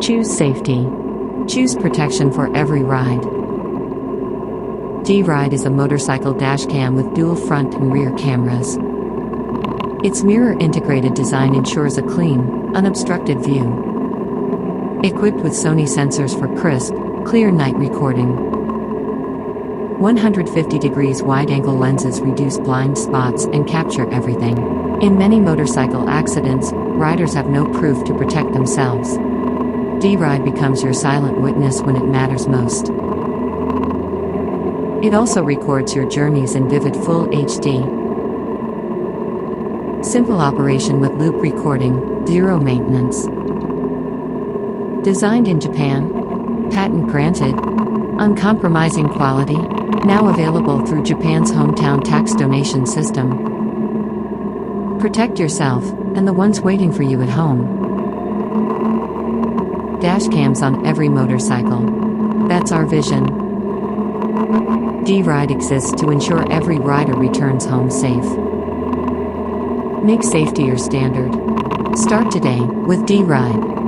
Choose safety. Choose protection for every ride. D-ride is a motorcycle dashcam with dual front and rear cameras. Its mirror-integrated design ensures a clean, unobstructed view. Equipped with Sony sensors for crisp, clear night recording. 150 degrees wide-angle lenses reduce blind spots and capture everything. In many motorcycle accidents, riders have no proof to protect themselves. D-ride becomes your silent witness when it matters most. It also records your journeys in vivid full HD. Simple operation with loop recording, zero maintenance. Designed in Japan. Patent granted. Uncompromising quality. Now available through Japan's hometown tax donation system. Protect yourself, and the ones waiting for you at home. Dashcams on every motorcycle. That's our vision. D-ride exists to ensure every rider returns home safe. Make safety your standard. Start today with D-ride.